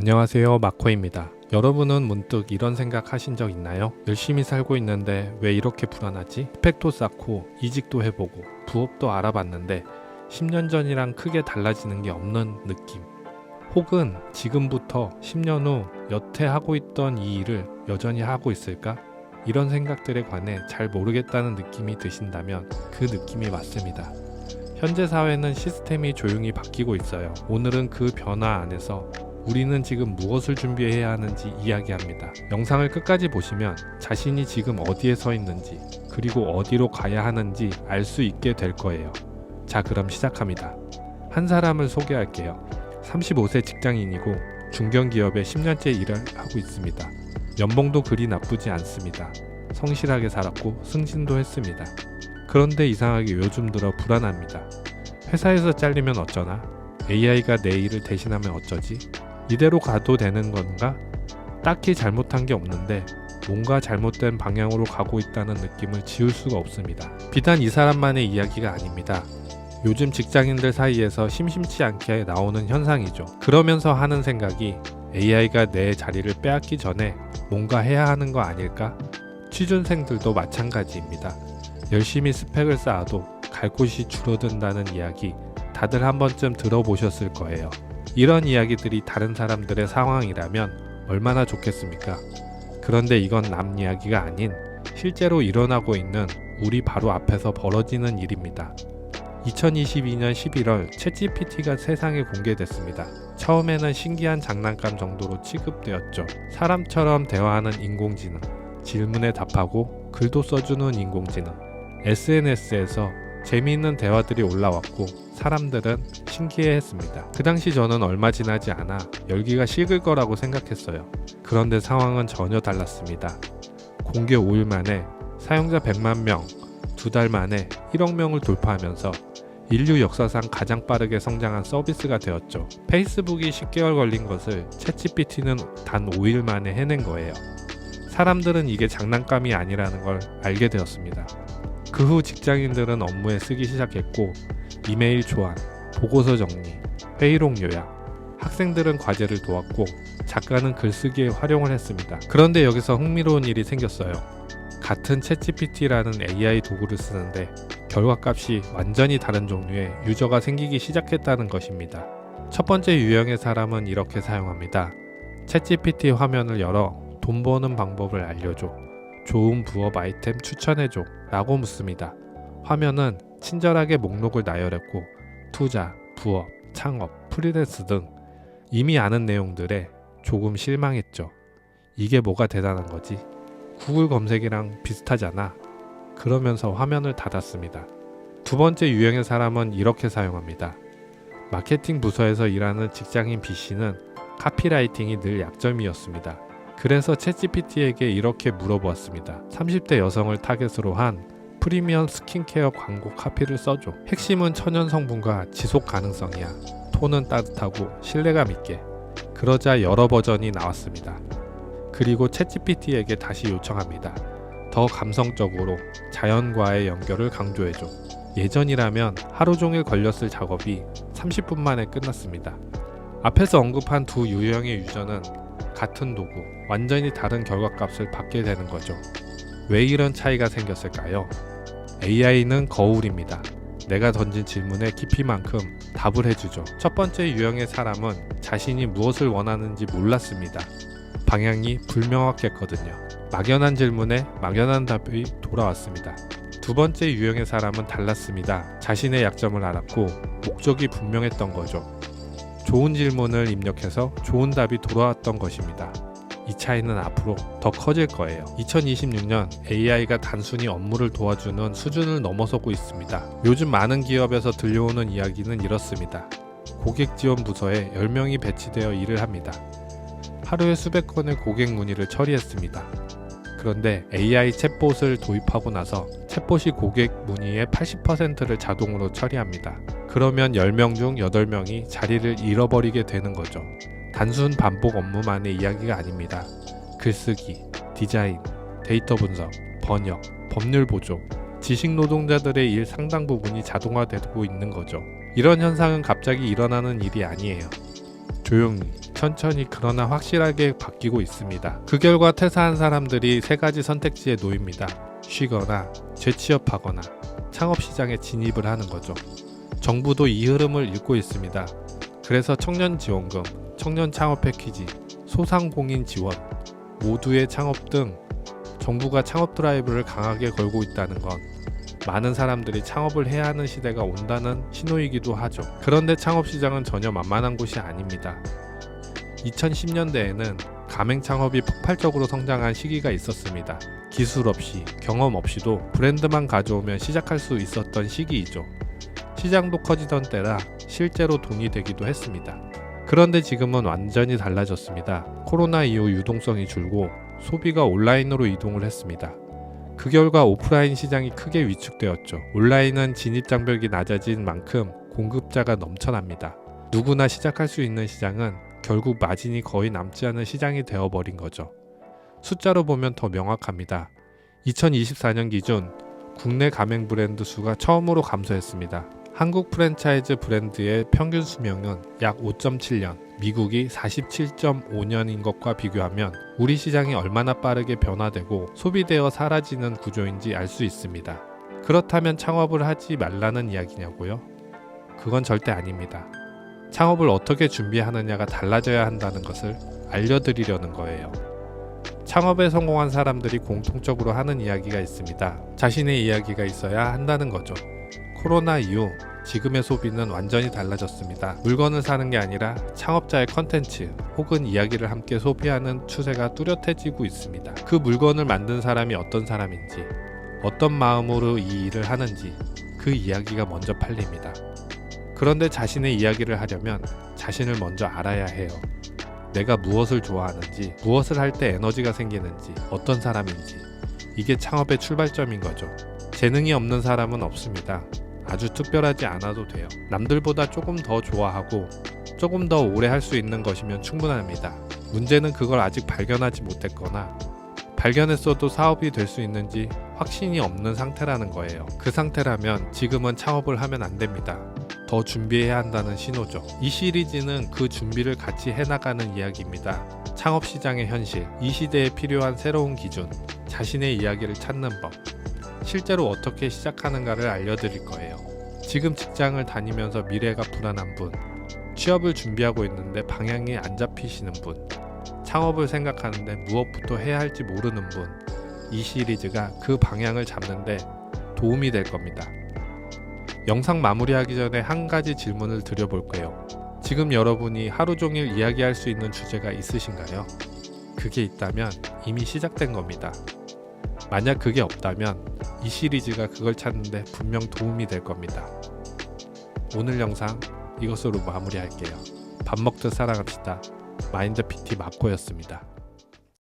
안녕하세요, 마코입니다. 여러분은 문득 이런 생각 하신 적 있나요? 열심히 살고 있는데 왜 이렇게 불안하지? 스펙도 쌓고 이직도 해보고 부업도 알아봤는데 10년 전이랑 크게 달라지는 게 없는 느낌. 혹은 지금부터 10년 후 여태 하고 있던 이 일을 여전히 하고 있을까? 이런 생각들에 관해 잘 모르겠다는 느낌이 드신다면 그 느낌이 맞습니다. 현재 사회는 시스템이 조용히 바뀌고 있어요. 오늘은 그 변화 안에서 우리는 지금 무엇을 준비해야 하는지 이야기합니다. 영상을 끝까지 보시면 자신이 지금 어디에 서 있는지 그리고 어디로 가야 하는지 알 수 있게 될 거예요. 자, 그럼 시작합니다. 한 사람을 소개할게요. 35세 직장인이고 중견기업에 10년째 일을 하고 있습니다. 연봉도 그리 나쁘지 않습니다. 성실하게 살았고 승진도 했습니다. 그런데 이상하게 요즘 들어 불안합니다. 회사에서 잘리면 어쩌나? AI가 내 일을 대신하면 어쩌지? 이대로 가도 되는 건가? 딱히 잘못한 게 없는데 뭔가 잘못된 방향으로 가고 있다는 느낌을 지울 수가 없습니다. 비단 이 사람만의 이야기가 아닙니다. 요즘 직장인들 사이에서 심심치 않게 나오는 현상이죠. 그러면서 하는 생각이 AI가 내 자리를 빼앗기 전에 뭔가 해야 하는 거 아닐까? 취준생들도 마찬가지입니다. 열심히 스펙을 쌓아도 갈 곳이 줄어든다는 이야기 다들 한 번쯤 들어보셨을 거예요. 이런 이야기들이 다른 사람들의 상황이라면 얼마나 좋겠습니까? 그런데 이건 남 이야기가 아닌 실제로 일어나고 있는 우리 바로 앞에서 벌어지는 일입니다. 2022년 11월 챗GPT가 세상에 공개됐습니다. 처음에는 신기한 장난감 정도로 취급되었죠. 사람처럼 대화하는 인공지능, 질문에 답하고 글도 써주는 인공지능, SNS에서 재미있는 대화들이 올라왔고 사람들은 신기해했습니다. 그 당시 저는 얼마 지나지 않아 열기가 식을 거라고 생각했어요. 그런데 상황은 전혀 달랐습니다. 공개 5일 만에 사용자 100만 명, 2달 만에 1억 명을 돌파하면서 인류 역사상 가장 빠르게 성장한 서비스가 되었죠. 페이스북이 10개월 걸린 것을 챗GPT는 단 5일 만에 해낸 거예요. 사람들은 이게 장난감이 아니라는 걸 알게 되었습니다. 그 후 직장인들은 업무에 쓰기 시작했고 이메일 교환, 보고서 정리, 회의록 요약, 학생들은 과제를 도왔고 작가는 글쓰기에 활용을 했습니다. 그런데 여기서 흥미로운 일이 생겼어요. 같은 챗GPT라는 AI 도구를 쓰는데 결과값이 완전히 다른 종류의 유저가 생기기 시작했다는 것입니다. 첫 번째 유형의 사람은 이렇게 사용합니다. 챗GPT 화면을 열어 돈 버는 방법을 알려줘. 좋은 부업 아이템 추천해줘 라고 묻습니다. 화면은 친절하게 목록을 나열했고 투자, 부업, 창업, 프리랜스 등 이미 아는 내용들에 조금 실망했죠. 이게 뭐가 대단한 거지? 구글 검색이랑 비슷하잖아. 그러면서 화면을 닫았습니다. 두 번째 유형의 사람은 이렇게 사용합니다. 마케팅 부서에서 일하는 직장인 B씨는 카피라이팅이 늘 약점이었습니다. 그래서 챗GPT에게 이렇게 물어보았습니다. 30대 여성을 타겟으로 한 프리미엄 스킨케어 광고 카피를 써줘. 핵심은 천연 성분과 지속 가능성이야. 톤은 따뜻하고 신뢰감 있게. 그러자 여러 버전이 나왔습니다. 그리고 챗GPT에게 다시 요청합니다. 더 감성적으로 자연과의 연결을 강조해줘. 예전이라면 하루 종일 걸렸을 작업이 30분 만에 끝났습니다. 앞에서 언급한 두 유형의 유저는 같은 도구, 완전히 다른 결과값을 받게 되는 거죠. 왜 이런 차이가 생겼을까요? AI는 거울입니다. 내가 던진 질문의 깊이만큼 답을 해주죠. 첫 번째 유형의 사람은 자신이 무엇을 원하는지 몰랐습니다. 방향이 불명확했거든요. 막연한 질문에 막연한 답이 돌아왔습니다. 두 번째 유형의 사람은 달랐습니다. 자신의 약점을 알았고 목적이 분명했던 거죠. 좋은 질문을 입력해서 좋은 답이 돌아왔던 것입니다. 이 차이는 앞으로 더 커질 거예요. 2026년 AI가 단순히 업무를 도와주는 수준을 넘어서고 있습니다. 요즘 많은 기업에서 들려오는 이야기는 이렇습니다. 고객 지원 부서에 10명이 배치되어 일을 합니다. 하루에 수백 건의 고객 문의를 처리했습니다. 그런데 AI 챗봇을 도입하고 나서 챗봇이 고객 문의의 80%를 자동으로 처리합니다. 그러면 10명 중 8명이 자리를 잃어버리게 되는 거죠. 단순 반복 업무만의 이야기가 아닙니다. 글쓰기, 디자인, 데이터 분석, 번역, 법률 보조, 지식 노동자들의 일 상당 부분이 자동화되고 있는 거죠. 이런 현상은 갑자기 일어나는 일이 아니에요. 조용히, 천천히 그러나 확실하게 바뀌고 있습니다. 그 결과 퇴사한 사람들이 세 가지 선택지에 놓입니다. 쉬거나, 재취업하거나, 창업시장에 진입을 하는 거죠. 정부도 이 흐름을 읽고 있습니다. 그래서 청년지원금, 청년창업 패키지, 소상공인 지원, 모두의 창업 등 정부가 창업 드라이브를 강하게 걸고 있다는 건 많은 사람들이 창업을 해야 하는 시대가 온다는 신호이기도 하죠. 그런데 창업시장은 전혀 만만한 곳이 아닙니다. 2010년대에는 가맹 창업이 폭발적으로 성장한 시기가 있었습니다. 기술 없이, 경험 없이도 브랜드만 가져오면 시작할 수 있었던 시기이죠. 시장도 커지던 때라 실제로 돈이 되기도 했습니다. 그런데 지금은 완전히 달라졌습니다. 코로나 이후 유동성이 줄고 소비가 온라인으로 이동을 했습니다. 그 결과 오프라인 시장이 크게 위축되었죠. 온라인은 진입 장벽이 낮아진 만큼 공급자가 넘쳐납니다. 누구나 시작할 수 있는 시장은 결국 마진이 거의 남지 않은 시장이 되어버린 거죠. 숫자로 보면 더 명확합니다. 2024년 기준 국내 가맹 브랜드 수가 처음으로 감소했습니다. 한국 프랜차이즈 브랜드의 평균 수명은 약 5.7년, 미국이 47.5년인 것과 비교하면 우리 시장이 얼마나 빠르게 변화되고 소비되어 사라지는 구조인지 알 수 있습니다. 그렇다면 창업을 하지 말라는 이야기냐고요? 그건 절대 아닙니다. 창업을 어떻게 준비하느냐가 달라져야 한다는 것을 알려드리려는 거예요. 창업에 성공한 사람들이 공통적으로 하는 이야기가 있습니다. 자신의 이야기가 있어야 한다는 거죠. 코로나 이후 지금의 소비는 완전히 달라졌습니다. 물건을 사는 게 아니라 창업자의 컨텐츠 혹은 이야기를 함께 소비하는 추세가 뚜렷해지고 있습니다. 그 물건을 만든 사람이 어떤 사람인지, 어떤 마음으로 이 일을 하는지 그 이야기가 먼저 팔립니다. 그런데 자신의 이야기를 하려면 자신을 먼저 알아야 해요. 내가 무엇을 좋아하는지, 무엇을 할 때 에너지가 생기는지, 어떤 사람인지. 이게 창업의 출발점인 거죠. 재능이 없는 사람은 없습니다. 아주 특별하지 않아도 돼요. 남들보다 조금 더 좋아하고 조금 더 오래 할 수 있는 것이면 충분합니다. 문제는 그걸 아직 발견하지 못했거나 발견했어도 사업이 될 수 있는지 확신이 없는 상태라는 거예요. 그 상태라면 지금은 창업을 하면 안 됩니다. 더 준비해야 한다는 신호죠. 이 시리즈는 그 준비를 같이 해나가는 이야기입니다. 창업시장의 현실, 이 시대에 필요한 새로운 기준, 자신의 이야기를 찾는 법, 실제로 어떻게 시작하는가를 알려드릴 거예요. 지금 직장을 다니면서 미래가 불안한 분, 취업을 준비하고 있는데 방향이 안 잡히시는 분, 창업을 생각하는데 무엇부터 해야 할지 모르는 분, 이 시리즈가 그 방향을 잡는데 도움이 될 겁니다. 영상 마무리하기 전에 한 가지 질문을 드려볼게요. 지금 여러분이 하루 종일 이야기할 수 있는 주제가 있으신가요? 그게 있다면 이미 시작된 겁니다. 만약 그게 없다면 이 시리즈가 그걸 찾는데 분명 도움이 될 겁니다. 오늘 영상 이것으로 마무리할게요. 밥 먹듯 살아갑시다. 마인드 PT 마코였습니다.